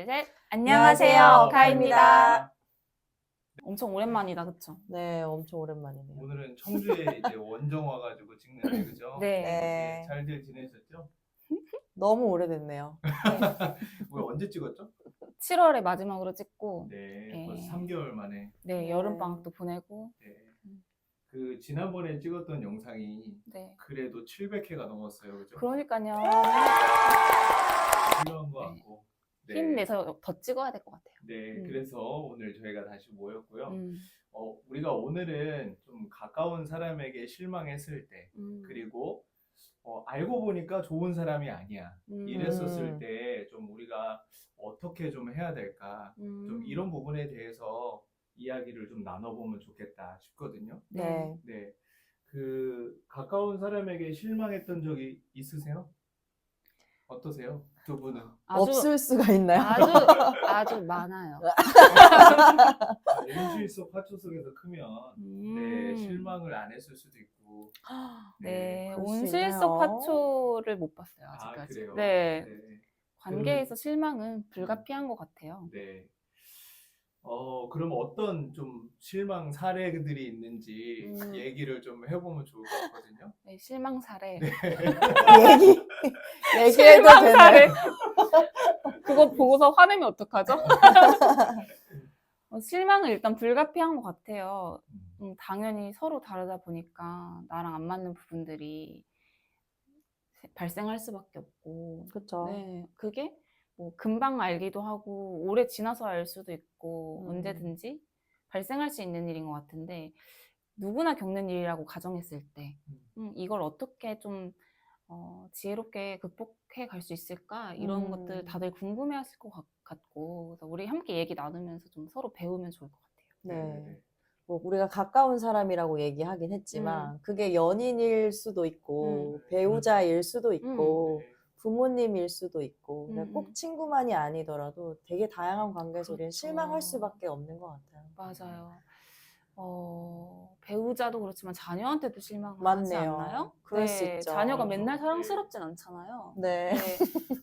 셋. 안녕하세요, 안녕하세요. 카입니다. 카입니다. 엄청 오랜만이다, 그쵸? 네, 엄청 오랜만이네요. 오늘은 청주에 이제 원정 와가지고 찍는데 그죠? 네. 네. 잘들 지내셨죠? 너무 오래됐네요. 우리 언제 찍었죠? 7월에 마지막으로 찍고, 네, 네. 벌써 3개월 만에. 네, 네. 여름방학도 보내고, 네. 그 지난번에 찍었던 영상이 네. 그래도 700회가 넘었어요, 그죠? 그러니까요. 훌륭한 것 네. 같고. 네. 힘내서 더 찍어야 될 것 같아요. 네, 그래서 오늘 저희가 다시 모였고요. 음. 우리가 오늘은 좀 가까운 사람에게 실망했을 때, 그리고 알고 보니까 좋은 사람이 아니야. 이랬었을 때 좀 우리가 어떻게 좀 해야 될까? 좀 이런 부분에 대해서 이야기를 좀 나눠보면 좋겠다 싶거든요. 네. 네. 그 가까운 사람에게 실망했던 적이 있으세요? 어떠세요? 두 분은? 없을 수가 있나요? 아주 많아요. 온실 속 화초 속에서 크면 네, 실망을 안 했을 수도 있고. 네, 그럴 수 온실 속 있나요? 화초를 못 봤어요, 아, 아직까지. 그래요? 네. 네. 관계에서 실망은 불가피한 것 같아요. 네. 그럼 어떤 좀 실망 사례들이 있는지 얘기를 좀 해보면 좋을 것 같거든요. 네, 실망 사례. 얘기해도 실망 되나요? 사례. 그거 보고서 화내면 어떡하죠? 실망은 일단 불가피한 것 같아요. 당연히 서로 다르다 보니까 나랑 안 맞는 부분들이 발생할 수밖에 없고. 그쵸. 네, 그게 뭐 금방 알기도 하고 오래 지나서 알 수도 있고 언제든지 발생할 수 있는 일인 것 같은데 누구나 겪는 일이라고 가정했을 때 이걸 어떻게 좀 지혜롭게 극복해 갈 수 있을까 이런 것들 다들 궁금해하실 것 같고 그래서 우리 함께 얘기 나누면서 좀 서로 배우면 좋을 것 같아요. 네. 뭐 우리가 가까운 사람이라고 얘기하긴 했지만 그게 연인일 수도 있고 배우자일 수도 있고 네. 부모님일 수도 있고 그냥 꼭 친구만이 아니더라도 되게 다양한 관계에서 우리는 그렇죠. 실망할 수밖에 없는 것 같아요. 맞아요. 배우자도 그렇지만 자녀한테도 실망을 하지 맞네요. 않나요? 그럴 수 있죠. 자녀가 그렇죠. 맨날 사랑스럽진 않잖아요. 네.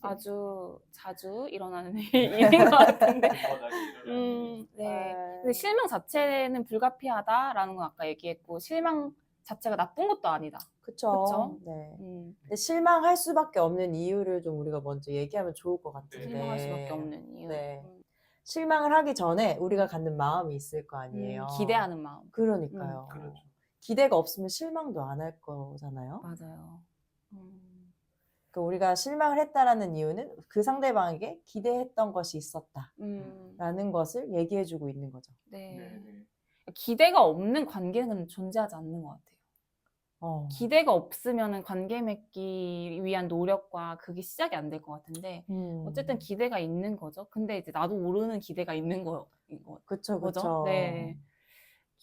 아주 자주 일어나는 일인 것 같은데. 바닥에 일어나는 네. 근데 실망 자체는 불가피하다라는 건 아까 얘기했고 실망 자체가 나쁜 것도 아니다. 그쵸. 그쵸? 네. 근데 실망할 수밖에 없는 이유를 좀 우리가 먼저 얘기하면 좋을 것 같은데. 실망할 수밖에 없는 이유. 네. 실망을 하기 전에 우리가 갖는 마음이 있을 거 아니에요. 기대하는 마음. 그러니까요. 그렇죠. 기대가 없으면 실망도 안 할 거잖아요. 맞아요. 그러니까 우리가 실망을 했다라는 이유는 그 상대방에게 기대했던 것이 있었다라는 것을 얘기해주고 있는 거죠. 네. 네. 기대가 없는 관계는 존재하지 않는 것 같아요. 기대가 없으면 관계 맺기 위한 노력과 그게 시작이 안 될 것 같은데 어쨌든 기대가 있는 거죠. 근데 이제 나도 모르는 기대가 있는 거죠. 그쵸. 네.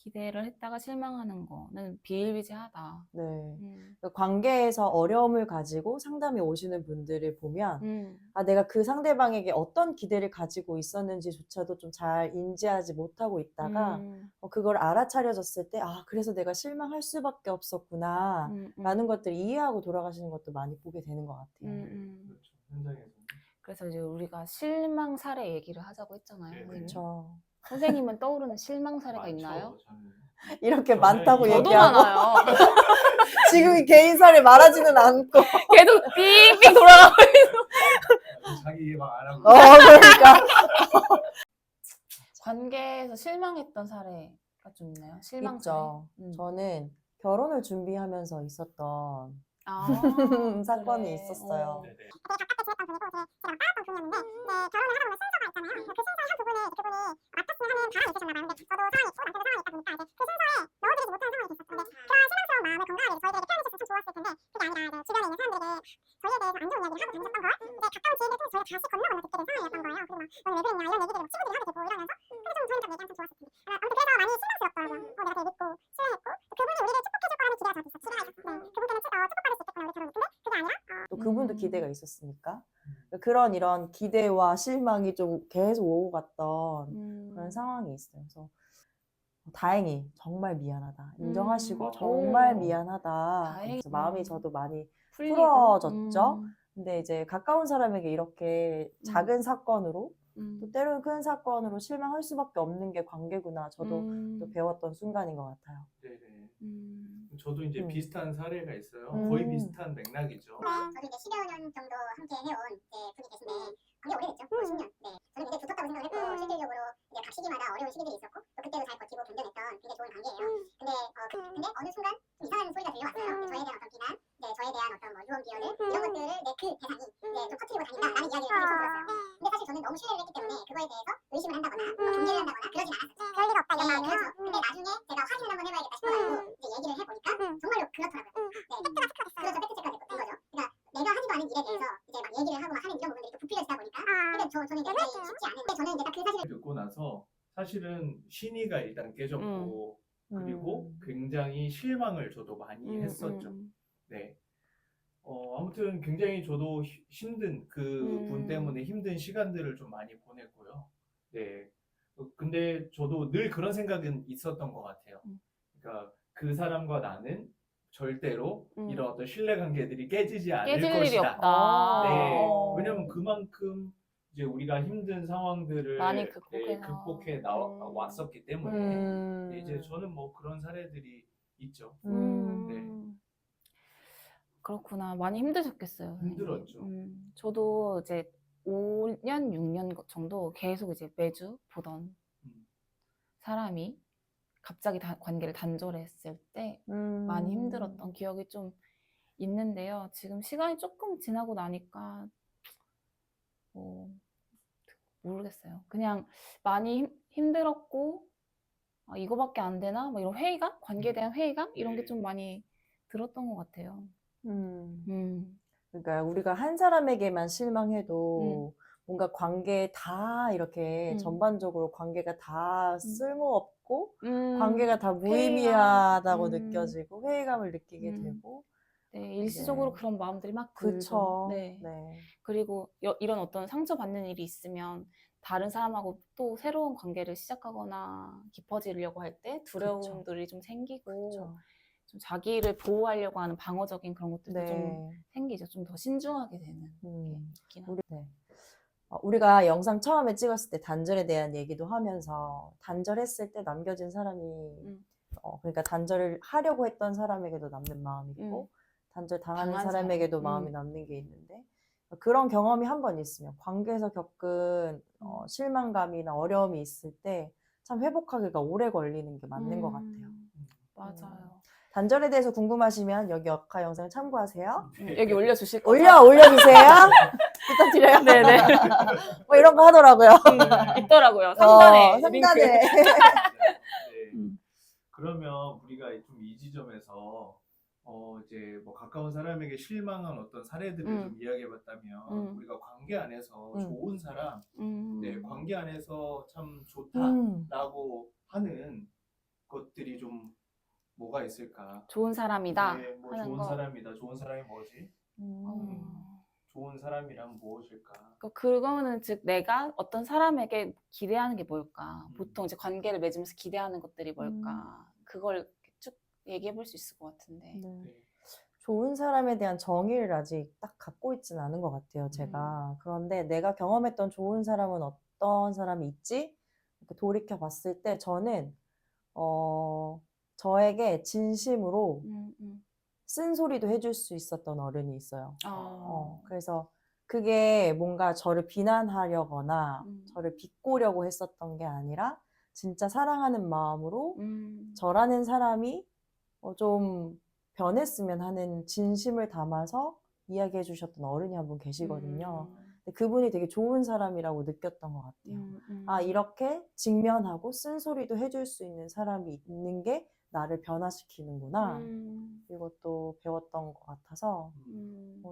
기대를 했다가 실망하는 거는 비일비재하다. 네. 관계에서 어려움을 가지고 상담에 오시는 분들을 보면 내가 그 상대방에게 어떤 기대를 가지고 있었는지조차도 좀 잘 인지하지 못하고 있다가 그걸 알아차려졌을 때 그래서 내가 실망할 수밖에 없었구나 라는 것들을 이해하고 돌아가시는 것도 많이 보게 되는 것 같아요. 그렇죠. 현장에서. 그래서 이제 우리가 실망 사례 얘기를 하자고 했잖아요. 네. 그렇죠. 선생님은 떠오르는 실망 사례가 많죠, 있나요? 저는. 이렇게 저는 많다고 저도 얘기하고 많아요. 지금 개인사를 말하지는 않고 계속 삥삥 돌아가고 자기 예방 안 하고. 그러니까 관계에서 실망했던 사례가 좀 있나요? 실망 있죠. 사례? 저는 결혼을 준비하면서 있었던 사건이 그래. 있었어요. 네네. 또 그분도 기대가 있었으니까 그런 이런 기대와 실망이 좀 계속 오고 갔던 그런 상황이 있어요. 그래서 다행히 정말 미안하다 인정하시고 정말 미안하다 그래서 마음이 저도 많이 풀어졌죠. 근데 이제 가까운 사람에게 이렇게 작은 사건으로 또 때로는 큰 사건으로 실망할 수밖에 없는 게 관계구나. 저도 또 배웠던 순간인 것 같아요. 네네. 저도 이제 비슷한 사례가 있어요. 음. 거의 비슷한 맥락이죠. 저도 이제 10여 년 정도 함께 해온 이제 분이 계신데 관계 오래됐죠. 거의 10년. 네. 저는 굉장히 두텁다고 생각을 했고 실질적으로 이제 각 시기마다 어려운 시기들이 있었고 또 그때도 잘 버티고 견뎌냈던 굉장히 좋은 관계예요. 근데 어느 순간 좀 이상한 소리가 들려왔어요. 저에 대한 어떤 비난, 저에 대한 어떤 뭐 유언 비어를 이런 것들을 내 그 대상이 좀 터뜨리고 다닌다라는 이야기를 계속 들었어요. 근데 사실 저는 너무 신뢰를 했기 때문에 그거에 대해서 의심을 한다거나 경계를 한다거나 그러진 않았었죠. 별일 없다 이런 마음으로. 그렇죠. 근데 나중에 제가 확인을 한번 해봐야겠다 싶어가지고 이제 얘기를 해보니까 정말로 그렇더라고요. 네. 그렇죠. 팩트체크가 된 거죠. 그러니까 내가 하지도 않은 일에 대해서 이제 막 얘기를 하고 막 하는 이런 부분들이 또 부풀려지다 보니까 근데 저는 이제 굉장히 쉽지 않은데 저는 이제 딱 그 사실을 듣고 나서 사실은 신의가 일단 깨졌고 그리고 굉장히 실망을 저도 많이 했었죠. 네. 아무튼 굉장히 저도 힘든 그 분 때문에 힘든 시간들을 좀 많이 보냈고요. 네. 근데 저도 늘 그런 생각은 있었던 것 같아요. 그러니까 그 사람과 나는 절대로 이런 어떤 신뢰관계들이 깨지지 않을 깨질 일이 것이다. 없다. 네. 왜냐면 그만큼 이제 우리가 힘든 상황들을 많이 네, 극복해서. 극복해 왔었기 때문에 이제 저는 뭐 그런 사례들이 있죠. 네. 그렇구나. 많이 힘드셨겠어요. 선생님. 힘들었죠. 저도 이제 5년, 6년 정도 계속 이제 매주 보던 사람이 갑자기 관계를 단절했을 때 많이 힘들었던 기억이 좀 있는데요. 지금 시간이 조금 지나고 나니까 뭐 모르겠어요. 그냥 많이 힘들었고 이거밖에 안 되나? 뭐 이런 회의감? 관계에 대한 회의감? 이런 게 좀 많이 들었던 것 같아요. 그러니까 우리가 한 사람에게만 실망해도 뭔가 관계에 다 이렇게 전반적으로 관계가 다 쓸모없고 관계가 다 무의미하다고 느껴지고 회의감을 느끼게 되고 네, 일시적으로 그런 마음들이 막 들죠. 그쵸. 네. 네. 그리고 이런 어떤 상처받는 일이 있으면 다른 사람하고 또 새로운 관계를 시작하거나 깊어지려고 할 때 두려움들이 좀 생기고 그쵸. 좀 자기를 보호하려고 하는 방어적인 그런 것들도 네. 좀 생기죠. 좀 더 신중하게 되는 게 있긴 하죠. 우리가 영상 처음에 찍었을 때 단절에 대한 얘기도 하면서 단절했을 때 남겨진 사람이 그러니까 단절을 하려고 했던 사람에게도 남는 마음이 있고 단절 당하는 당한 사람에게도 사람. 마음이 남는 게 있는데 그런 경험이 한 번 있으면 관계에서 겪은 실망감이나 어려움이 있을 때 참 회복하기가 오래 걸리는 게 맞는 것 같아요. 맞아요. 단절에 대해서 궁금하시면 여기 역할 영상을 참고하세요. 여기 올려주실 거죠? 올려주세요. 부탁드려요. 네네. 뭐 이런 거 하더라고요. 있더라고요. 상단에 링크. 상단에. 네. 그러면 우리가 좀 이 지점에서 이제 뭐 가까운 사람에게 실망한 어떤 사례들을 좀 이야기해봤다면 우리가 관계 안에서 좋은 사람, 네, 관계 안에서 참 좋다라고 하는 것들이 좀 뭐가 있을까? 좋은 사람이다 네, 뭐 하는 좋은 거. 사람이다. 좋은 사람이 뭐지? 좋은 사람이란 무엇일까? 그거는 즉 내가 어떤 사람에게 기대하는 게 뭘까? 보통 이제 관계를 맺으면서 기대하는 것들이 뭘까? 그걸 쭉 얘기해 볼 수 있을 것 같은데. 네. 좋은 사람에 대한 정의를 아직 딱 갖고 있지는 않은 것 같아요, 제가. 그런데 내가 경험했던 좋은 사람은 어떤 사람이 있지? 이렇게 돌이켜 봤을 때 저는 저에게 진심으로 쓴소리도 해줄 수 있었던 어른이 있어요. 그래서 그게 뭔가 저를 비난하려거나 저를 비꼬려고 했었던 게 아니라 진짜 사랑하는 마음으로 저라는 사람이 좀 변했으면 하는 진심을 담아서 이야기해 주셨던 어른이 한 분 계시거든요. 근데 그분이 되게 좋은 사람이라고 느꼈던 것 같아요. 이렇게 직면하고 쓴소리도 해줄 수 있는 사람이 있는 게 나를 변화시키는구나. 이것도 배웠던 것 같아서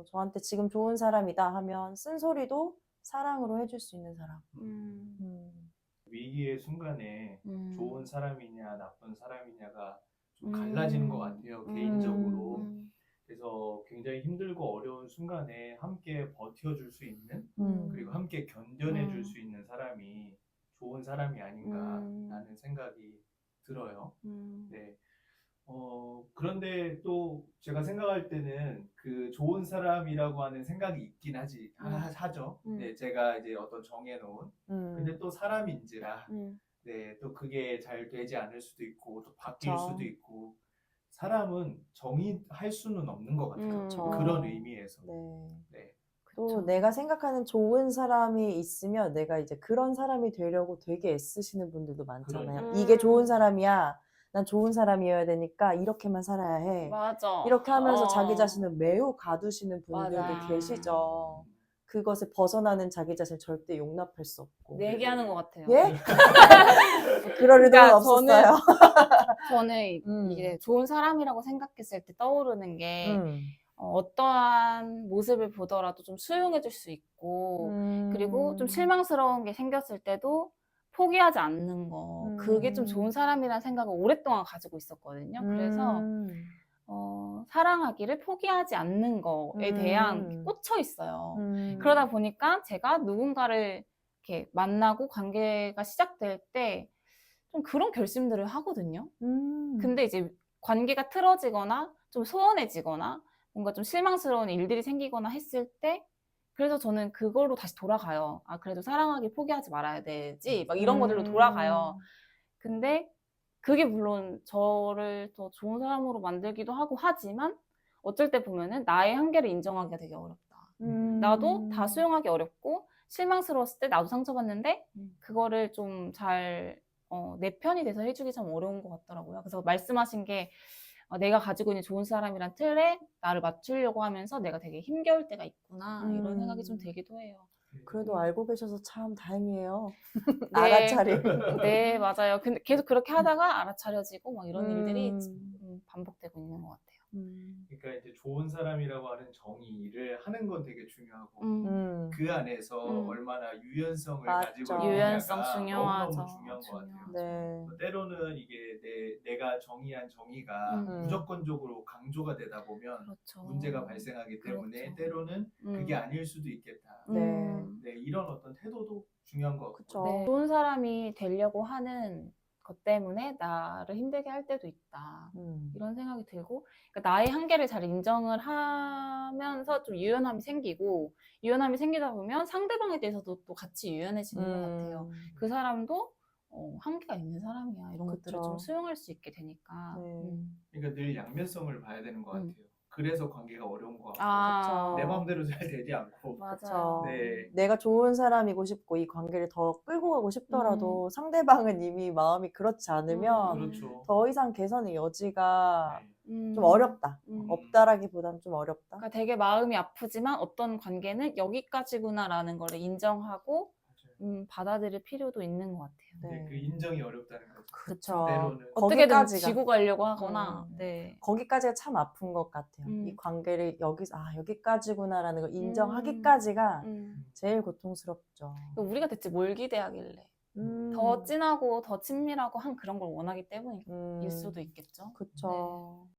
저한테 지금 좋은 사람이다 하면 쓴소리도 사랑으로 해줄 수 있는 사람. 위기의 순간에 좋은 사람이냐 나쁜 사람이냐가 좀 갈라지는 것 같아요. 개인적으로. 그래서 굉장히 힘들고 어려운 순간에 함께 버텨줄 수 있는 그리고 함께 견뎌내줄 수 있는 사람이 좋은 사람이 아닌가라는 생각이 들어요. 네. 그런데 또 제가 생각할 때는 그 좋은 사람이라고 하는 생각이 있긴 하죠. 네, 제가 이제 어떤 정해놓은. 근데 또 사람인지라, 네, 또 그게 잘 되지 않을 수도 있고, 또 바뀔 그쵸. 수도 있고, 사람은 정의할 수는 없는 것 같아요. 그쵸. 그런 의미에서. 네. 네. 또 그쵸. 내가 생각하는 좋은 사람이 있으면 내가 이제 그런 사람이 되려고 되게 애쓰시는 분들도 많잖아요. 그러니까. 이게 좋은 사람이야. 난 좋은 사람이어야 되니까 이렇게만 살아야 해. 맞아. 이렇게 하면서 자기 자신을 매우 가두시는 분들도 맞아. 계시죠. 그것을 벗어나는 자기 자신을 절대 용납할 수 없고. 내기하는 것 같아요. 예? 그럴 의도는 그러니까 없었어요. 저는 이게 좋은 사람이라고 생각했을 때 떠오르는 게 어떠한 모습을 보더라도 좀 수용해 줄 수 있고 그리고 좀 실망스러운 게 생겼을 때도 포기하지 않는 거 그게 좀 좋은 사람이라는 생각을 오랫동안 가지고 있었거든요. 그래서 사랑하기를 포기하지 않는 거에 대한 꽂혀 있어요. 그러다 보니까 제가 누군가를 이렇게 만나고 관계가 시작될 때 좀 그런 결심들을 하거든요. 근데 이제 관계가 틀어지거나 좀 소원해지거나 뭔가 좀 실망스러운 일들이 생기거나 했을 때 그래서 저는 그걸로 다시 돌아가요. 아, 그래도 사랑하기 포기하지 말아야 되지. 막 이런 것들로 돌아가요. 근데 그게 물론 저를 더 좋은 사람으로 만들기도 하고 하지만 어쩔 때 보면은 나의 한계를 인정하기가 되게 어렵다. 나도 다 수용하기 어렵고 실망스러웠을 때 나도 상처받는데 그거를 좀 잘 내 편이 돼서 해주기 참 어려운 것 같더라고요. 그래서 말씀하신 게 내가 가지고 있는 좋은 사람이란 틀에 나를 맞추려고 하면서 내가 되게 힘겨울 때가 있구나 이런 생각이 좀 들기도 해요. 그래도 알고 계셔서 참 다행이에요. 네. 알아차림. 네, 맞아요. 근데 계속 그렇게 하다가 알아차려지고 막 이런 일들이 반복되고 있는 것 같아요. 그러니까 이제 좋은 사람이라고 하는 정의를 하는 건 되게 중요하고 그 안에서 얼마나 유연성을 맞죠. 가지고 유연성 있느냐가 중요하죠. 너무너무 중요한 것 같아요. 네. 때로는 이게 내가 정의한 정의가 무조건적으로 강조가 되다 보면 그렇죠. 문제가 발생하기 때문에 그렇죠. 때로는 그게 아닐 수도 있겠다. 네. 네, 이런 어떤 태도도 중요한 것 같고. 그쵸. 네, 좋은 사람이 되려고 하는 것 때문에 나를 힘들게 할 때도 있다. 이런 생각이 들고 그러니까 나의 한계를 잘 인정을 하면서 좀 유연함이 생기고 유연함이 생기다 보면 상대방에 대해서도 또 같이 유연해지는 것 같아요. 그 사람도 한계가 있는 사람이야. 이런 것들을 좀 그쵸. 수용할 수 있게 되니까. 네. 그러니까 늘 양면성을 봐야 되는 것 같아요. 그래서 관계가 어려운 것 같고 아, 내 마음대로 잘 되지 않고. 맞아요. 그쵸. 네. 내가 좋은 사람이고 싶고 이 관계를 더 끌고 가고 싶더라도 상대방은 이미 마음이 그렇지 않으면 그렇죠. 더 이상 개선의 여지가 네. 좀 어렵다. 음. 없다라기보다는 좀 어렵다. 그러니까 되게 마음이 아프지만 어떤 관계는 여기까지구나라는 걸 인정하고 받아들일 필요도 있는 것 같아요. 근데 네. 그 인정이 어렵다는 거죠. 그쵸. 때로는. 어떻게든 거기까지가. 지고 가려고 하거나. 네. 거기까지가 참 아픈 것 같아요. 이 관계를 여기까지구나라는 걸 인정하기까지가 제일 고통스럽죠. 우리가 대체 뭘 기대하길래 더 진하고 더 친밀하고 한 그런 걸 원하기 때문일 수도 있겠죠. 그쵸.